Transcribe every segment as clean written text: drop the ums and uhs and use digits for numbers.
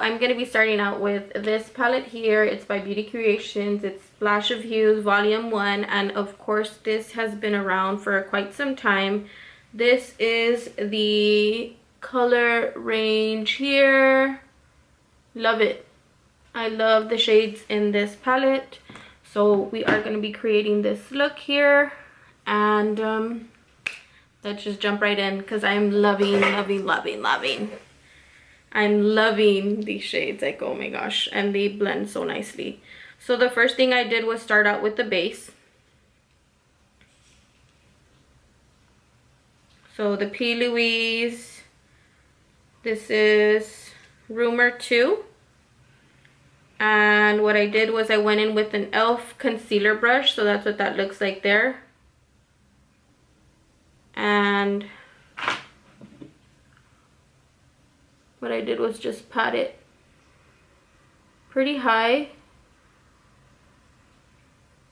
I'm going to be starting out with this palette here. It's by Beauty Creations. It's Splash of Hues Volume 1. And of course, this has been around for quite some time. This is the color range here. Love it. I love the shades in this palette. So we are going to be creating this look here. And let's just jump right in because I'm loving I'm loving these shades. Like, oh my gosh, and they blend so nicely. So the first thing I did was start out with the base. So the P. Louise, this is Rumor 2. And what I did was I went in with an e.l.f. concealer brush. So that's what that looks like there. And what I did was just pat it pretty high.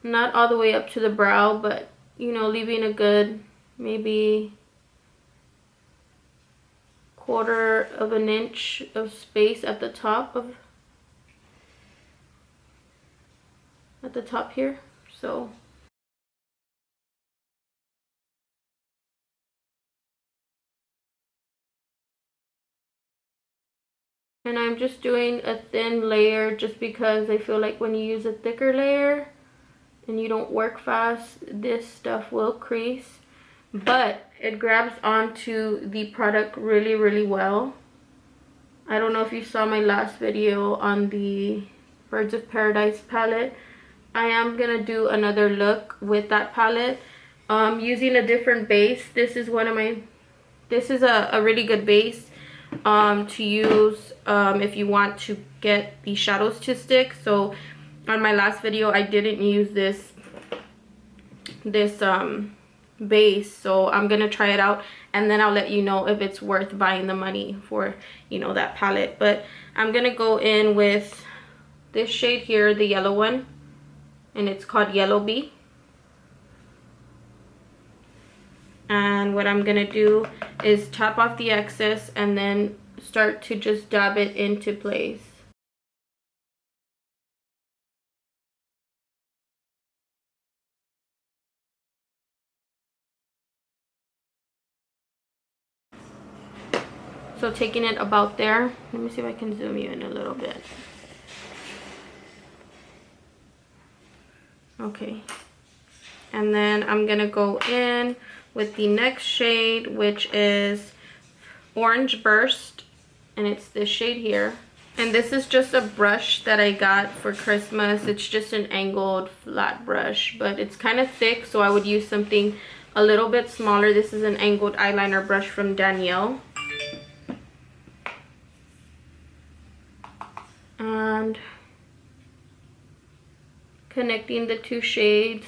Not all the way up to the brow, but you know, leaving a good maybe 1/4 of an inch of space at the top here. So and I'm just doing a thin layer just because I feel like when you use a thicker layer and you don't work fast, this stuff will crease. But it grabs onto the product really well. I don't know if you saw my last video on the Birds of Paradise palette. I am gonna do another look with that palette using a different base. This is a really good base to ase if you want to get the shadows to stick. So on my last video I didn't use this base, so I'm gonna try it out and then I'll let you know if it's worth buying the money for, you know, that palette. But I'm gonna go in with this shade here, the yellow one, and it's called Yellow Bee. And what I'm gonna do is tap off the excess and then start to just dab it into place. So taking it about there. Let me see if I can zoom you in a little bit. Okay. And then I'm gonna go in with the next shade, which is Orange Burst, and it's this shade here. And this is just a brush that I got for Christmas. It's just an angled flat brush, but it's kind of thick, so I would use something a little bit smaller. This is an angled eyeliner brush from Danielle. And connecting the two shades.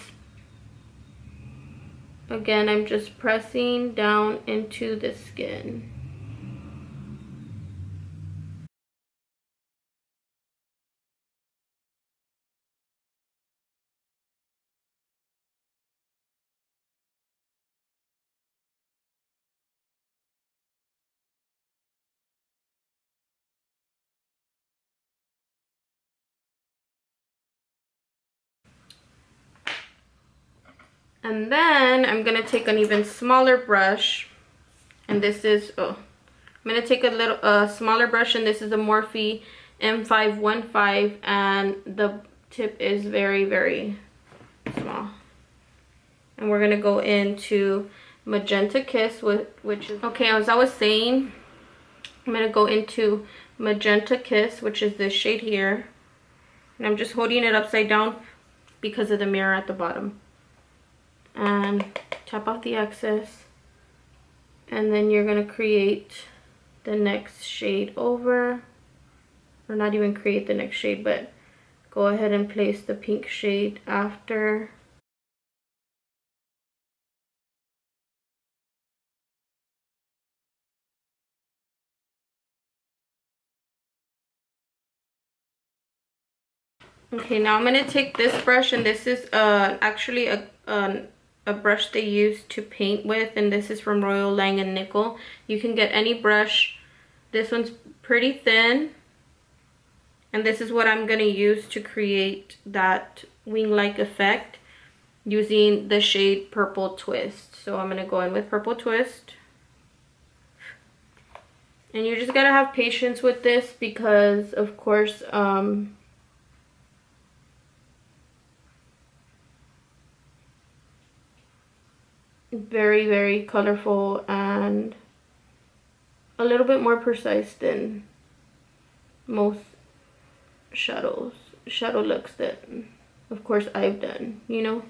Again, I'm just pressing down into the skin. And then I'm gonna take an even smaller brush, and this is I'm gonna take a smaller brush, and this is a Morphe M515, and the tip is very small. And we're gonna go into Magenta Kiss, which is okay. As I was saying, I'm gonna go into Magenta Kiss, which is this shade here, and I'm just holding it upside down because of the mirror at the bottom. And tap off the excess, and then you're gonna create the next shade over, or not even create the next shade, but go ahead and place the pink shade after. Okay, now I'm gonna take this brush, and this is actually a brush they use to paint with, and this is from Royal Lang & Nickel. You can get any brush. This one's pretty thin, And this is what I'm going to use to create that wing-like effect using the shade Purple Twist. So I'm going to go in with Purple Twist. And you just got to have patience with this because, of course, very, very colorful and a little bit more precise than most shadow looks that, of course, I've done, you know.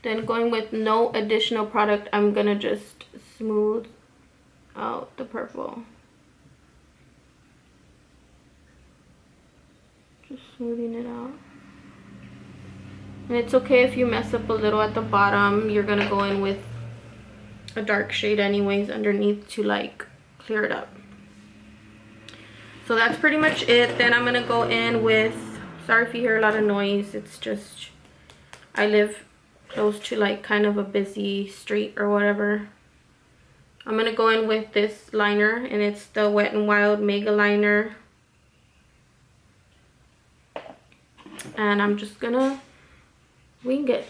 Then going with no additional product, I'm gonna just smooth out the purple. Just smoothing it out. And it's okay if you mess up a little at the bottom. You're gonna go in with a dark shade anyways underneath to like clear it up. So that's pretty much it. Then I'm gonna go in with, sorry if you hear a lot of noise, it's just I live close to like kind of a busy street or whatever. I'm gonna go in with this liner, and it's the Wet n Wild Megaliner, and I'm just gonna wing it.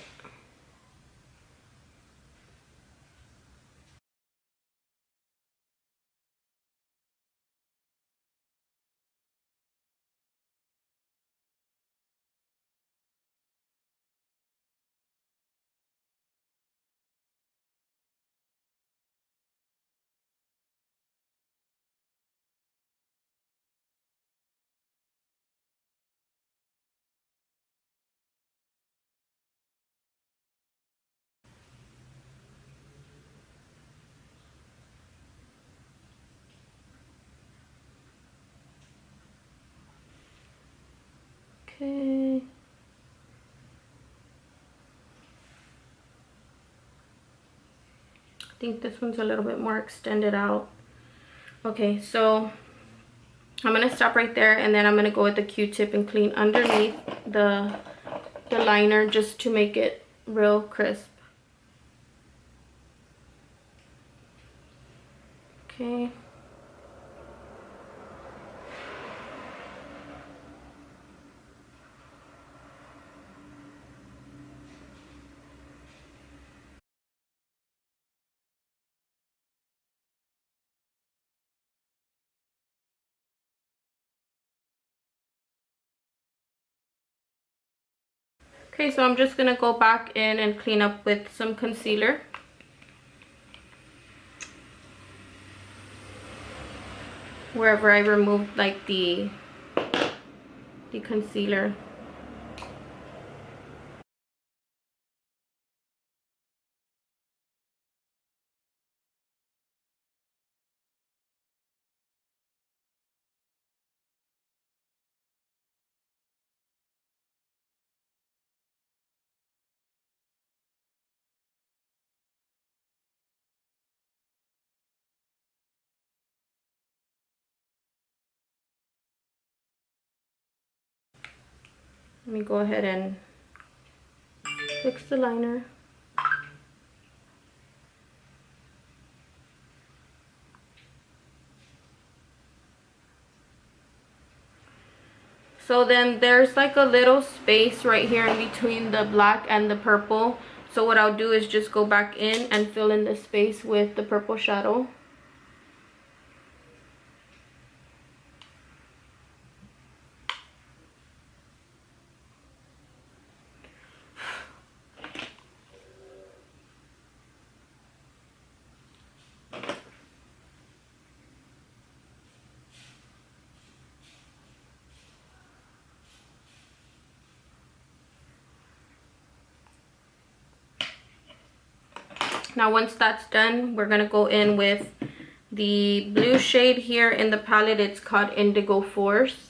Okay. I think this one's a little bit more extended out. Okay, so I'm gonna stop right there, and then I'm gonna go with the Q-tip and clean underneath the liner just to make it real crisp. Okay. Okay, so I'm just gonna go back in and clean up with some concealer. Wherever I removed like the concealer. Let me go ahead and fix the liner. So then there's like a little space right here in between the black and the purple. So what I'll do is just go back in and fill in the space with the purple shadow. Now once that's done, we're gonna go in with the blue shade here in the palette. It's called Indigo Force.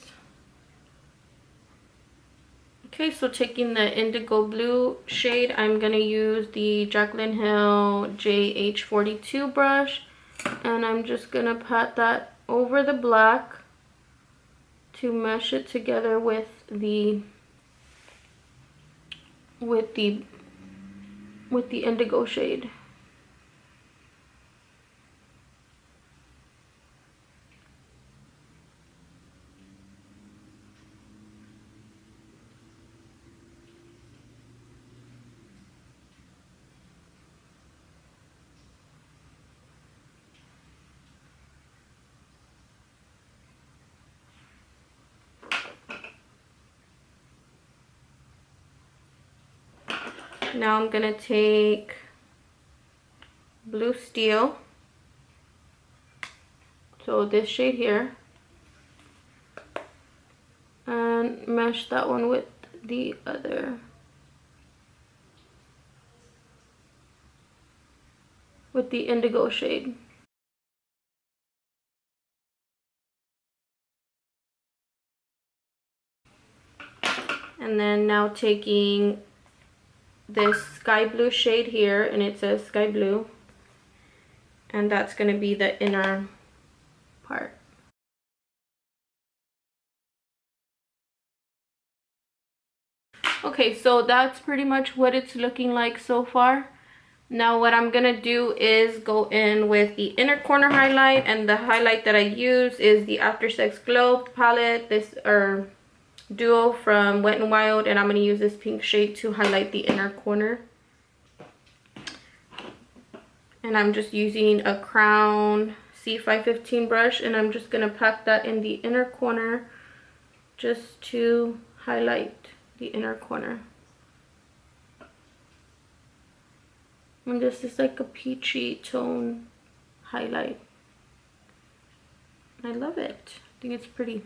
Okay, so taking the indigo blue shade, I'm gonna use the Jaclyn Hill JH42 brush, and I'm just gonna pat that over the black to mesh it together with the indigo shade. Now I'm gonna take Blue Steel, so this shade here, and mesh that one with the other, with the indigo shade. And then now taking this sky blue shade here, and it says sky blue, and that's going to be the inner part. Okay, so that's pretty much what it's looking like so far. Now what I'm gonna do is go in with the inner corner highlight, and the highlight that I use is the After Sex Glow palette, this duo from Wet n Wild, and I'm going to use this pink shade to highlight the inner corner. And I'm just using a Crown C515 brush, and I'm just going to pack that in the inner corner just to highlight the inner corner. And this is like a peachy tone highlight. I love it. I think it's pretty.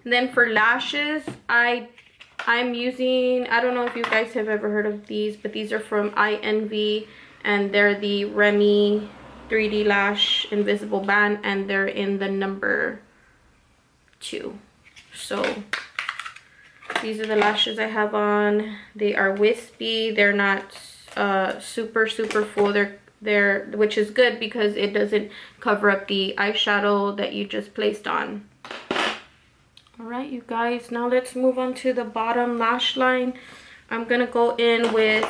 And then for lashes, I'm using, I don't know if you guys have ever heard of these, but these are from INV, and they're the Remy 3D Lash Invisible Band, and they're in the number 2. So these are the lashes I have on. They are wispy. They're not super full. They're which is good because it doesn't cover up the eyeshadow that you just placed on. Alright, you guys, now let's move on to the bottom lash line. I'm gonna go in with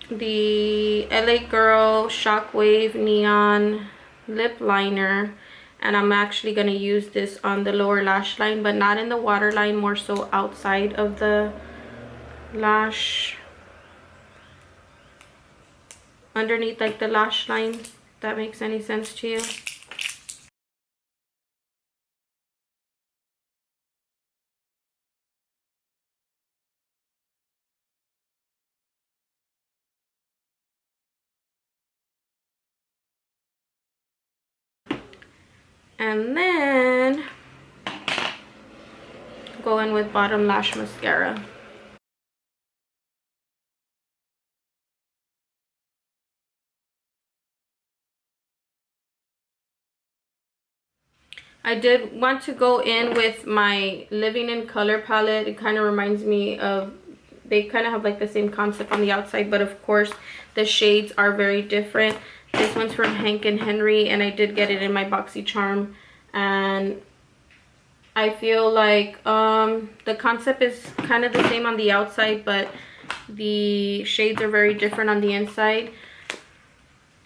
the LA Girl Shockwave Neon Lip Liner, and I'm actually gonna use this on the lower lash line, but not in the waterline, more so outside of the lash, underneath like the lash line, if that makes any sense to you. And then go in with bottom lash mascara. I did want to go in with my Living in Color palette. It kind of reminds me of, they kind of have like the same concept on the outside, but of course the shades are very different. This one's from Hank and Henry, and I did get it in my BoxyCharm, and I feel like the concept is kind of the same on the outside, but the shades are very different on the inside.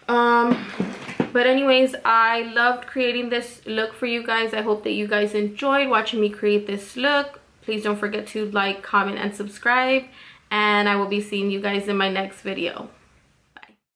But anyways, I loved creating this look for you guys. I hope that you guys enjoyed watching me create this look. Please don't forget to like, comment, and subscribe, and I will be seeing you guys in my next video.